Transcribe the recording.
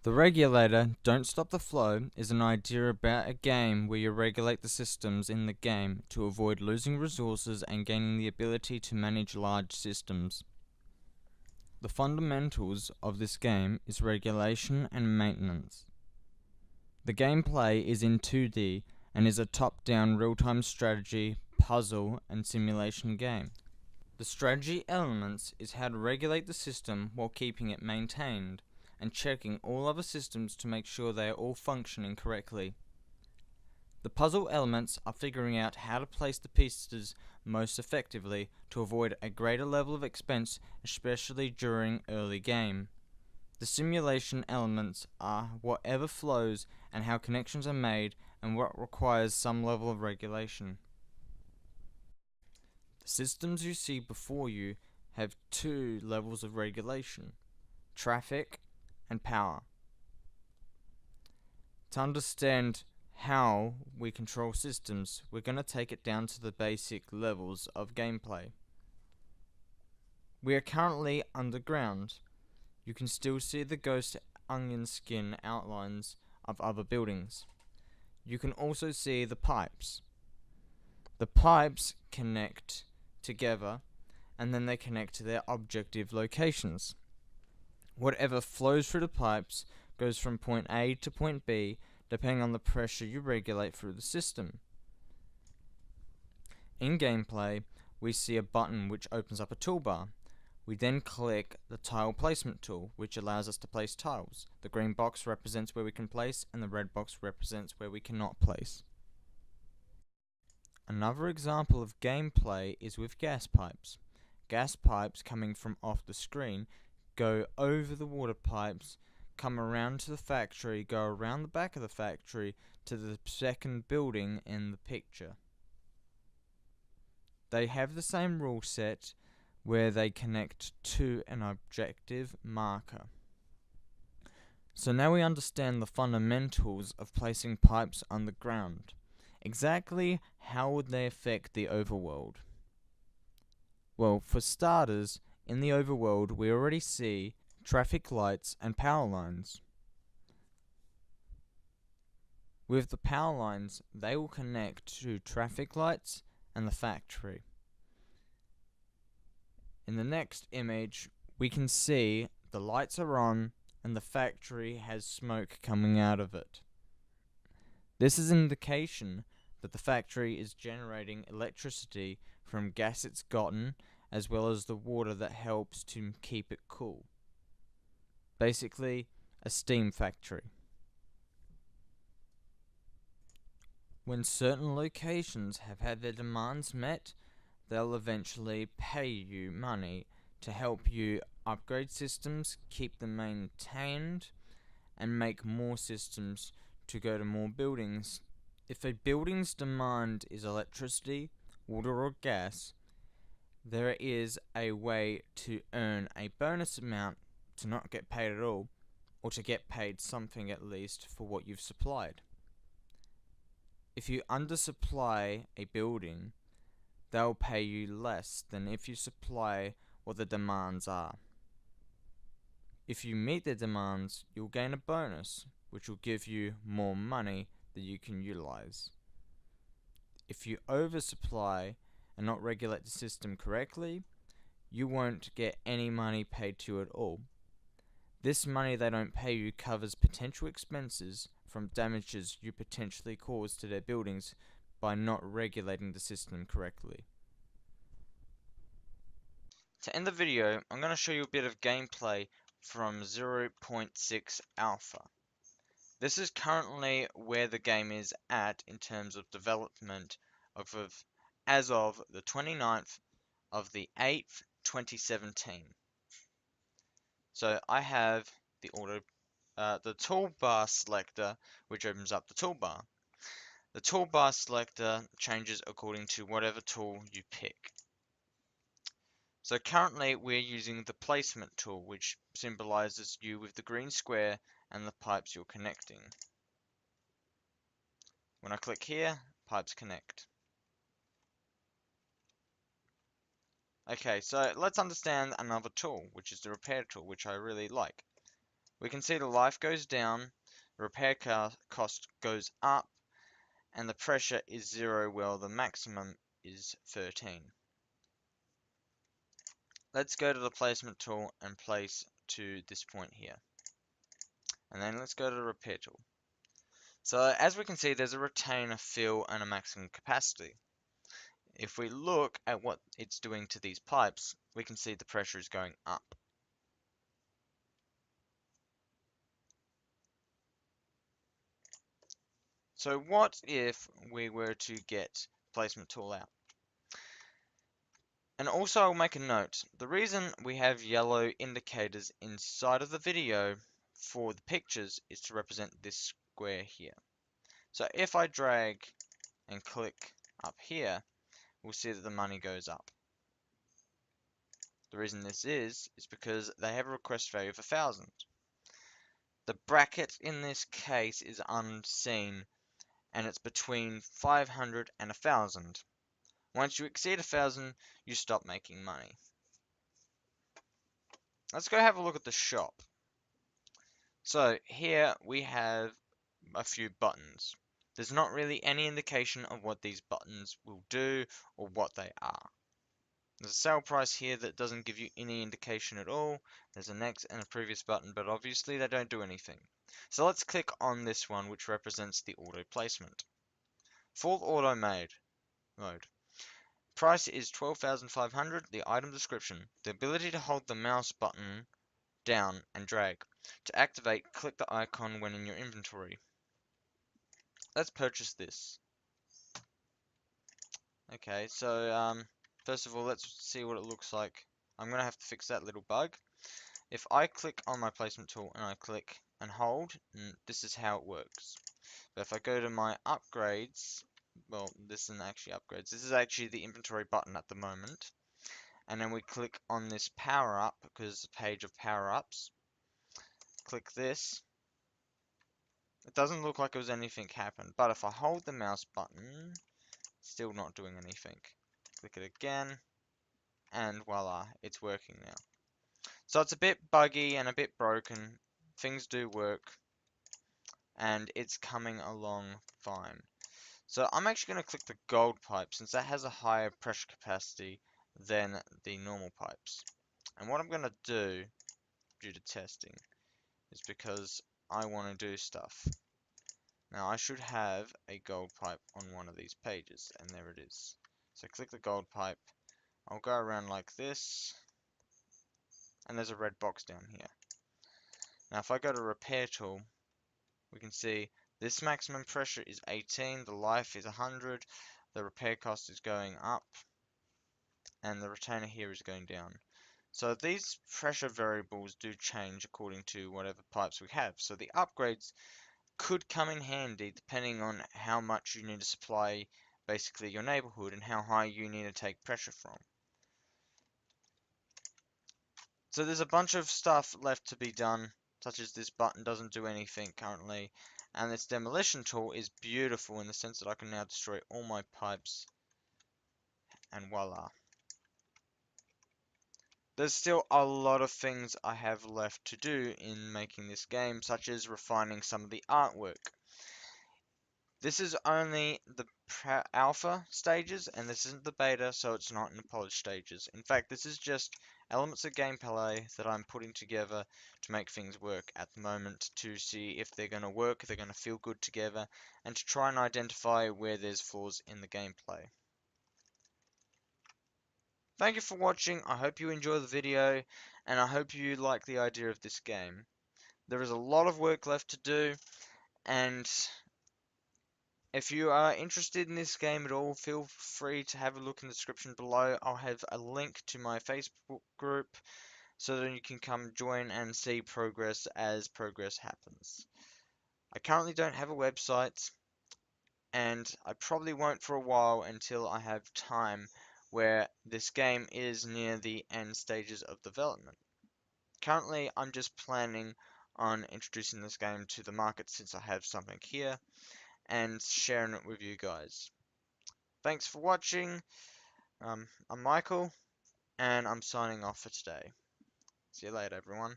The regulator, don't stop the flow, is an idea about a game where you regulate the systems in the game to avoid losing resources and gaining the ability to manage large systems. The fundamentals of this game is regulation and maintenance. The gameplay is in 2D and is a top-down real-time strategy, puzzle, and simulation game. The strategy elements is how to regulate the system while keeping it maintained, and checking all other systems to make sure they are all functioning correctly. The puzzle elements are figuring out how to place the pieces most effectively to avoid a greater level of expense, especially during early game. The simulation elements are whatever flows and how connections are made and what requires some level of regulation. The systems you see before you have two levels of regulation: traffic and power. To understand how we control systems, we're going to take it down to the basic levels of gameplay. We are currently underground. You can still see the ghost onion skin outlines of other buildings. You can also see the pipes. The pipes connect together and then they connect to their objective locations. Whatever flows through the pipes goes from point A to point B, depending on the pressure you regulate through the system. In gameplay, we see a button which opens up a toolbar. We then click the tile placement tool, which allows us to place tiles. The green box represents where we can place, and the red box represents where we cannot place. Another example of gameplay is with gas pipes. Gas pipes coming from off the screen go over the water pipes, come around to the factory, go around the back of the factory to the second building in the picture. They have the same rule set where they connect to an objective marker. So now we understand the fundamentals of placing pipes underground. Exactly how would they affect the overworld? Well, for starters, in the overworld we already see traffic lights and power lines. With the power lines, they will connect to traffic lights and the factory. In the next image, we can see the lights are on and the factory has smoke coming out of it. This is an indication that the factory is generating electricity from gas it's gotten, as well as the water that helps to keep it cool. Basically, a steam factory. When certain locations have had their demands met, they'll eventually pay you money to help you upgrade systems, keep them maintained, and make more systems to go to more buildings. If a building's demand is electricity, water, or gas, there is a way to earn a bonus amount to not get paid at all, or to get paid something at least for what you've supplied. If you undersupply a building, they'll pay you less than if you supply what the demands are. If you meet their demands, you'll gain a bonus, which will give you more money that you can utilize. If you oversupply and not regulate the system correctly, you won't get any money paid to you at all. This money they don't pay you covers potential expenses from damages you potentially cause to their buildings by not regulating the system correctly. To end the video, I'm going to show you a bit of gameplay from 0.6 Alpha. This is currently where the game is at in terms of development as of the 29th of the 8th, 2017. So I have the toolbar selector, which opens up the toolbar. The toolbar selector changes according to whatever tool you pick. So currently we're using the placement tool, which symbolizes you with the green square and the pipes you're connecting. When I click here, pipes connect. Okay, so let's understand another tool, which is the repair tool, which I really like. we can see the life goes down, the repair cost goes up, and the pressure is 0 while the maximum is 13. Let's go to the placement tool and place to this point here. And then let's go to the repair tool. So as we can see, there's a retainer, fill, and a maximum capacity. If we look at what it's doing to these pipes, we can see the pressure is going up. So what if we were to get placement tool out? And also I'll make a note, the reason we have yellow indicators inside of the video for the pictures is to represent this square here. So if I drag and click up here, we'll see that the money goes up. The reason this is because they have a request value of 1,000. The bracket in this case is unseen, and it's between 500 and 1,000. Once you exceed 1,000, you stop making money. Let's go have a look at the shop. So here we have a few buttons. There's not really any indication of what these buttons will do or what they are. There's a sale price here that doesn't give you any indication at all. There's a next and a previous button, but obviously they don't do anything. So let's click on this one, which represents the auto placement. Full auto mode. Price is 12,500. The item description. The ability to hold the mouse button down and drag. To activate, click the icon when in your inventory. Let's purchase this. Okay, so first of all, let's see what it looks like. I'm going to have to fix that little bug. If I click on my placement tool and I click and hold, this is how it works. But if I go to my upgrades, well, this isn't actually upgrades. This is actually the inventory button at the moment. And then we click on this power up because it's a page of power ups. Click this. It doesn't look like it was anything happened, but if I hold the mouse button, still not doing anything. Click it again, and voila, it's working now. So it's a bit buggy and a bit broken. Things do work, and it's coming along fine. So I'm actually going to click the gold pipe since that has a higher pressure capacity than the normal pipes. And what I'm going to do, due to testing, is because I want to do stuff. Now I should have a gold pipe on one of these pages, and there it is. So click the gold pipe. I'll go around like this, and there's a red box down here. Now if I go to repair tool, we can see this maximum pressure is 18, the life is 100, the repair cost is going up, and the retainer here is going down. So these pressure variables do change according to whatever pipes we have. So the upgrades could come in handy depending on how much you need to supply basically your neighborhood and how high you need to take pressure from. So there's a bunch of stuff left to be done, such as this button doesn't do anything currently, and this demolition tool is beautiful in the sense that I can now destroy all my pipes, and voila. There's still a lot of things I have left to do in making this game, such as refining some of the artwork. This is only the alpha stages, and this isn't the beta, so it's not in the polished stages. In fact, this is just elements of gameplay that I'm putting together to make things work at the moment, to see if they're going to work, if they're going to feel good together, and to try and identify where there's flaws in the gameplay. Thank you for watching, I hope you enjoy the video, and I hope you like the idea of this game. There is a lot of work left to do, and if you are interested in this game at all, feel free to have a look in the description below. I'll have a link to my Facebook group so that you can come join and see progress as progress happens. I currently don't have a website, and I probably won't for a while until I have time where this game is near the end stages of development. Currently, I'm just planning on introducing this game to the market since I have something here, and sharing it with you guys. Thanks for watching. I'm Michael, and I'm signing off for today. See you later, everyone.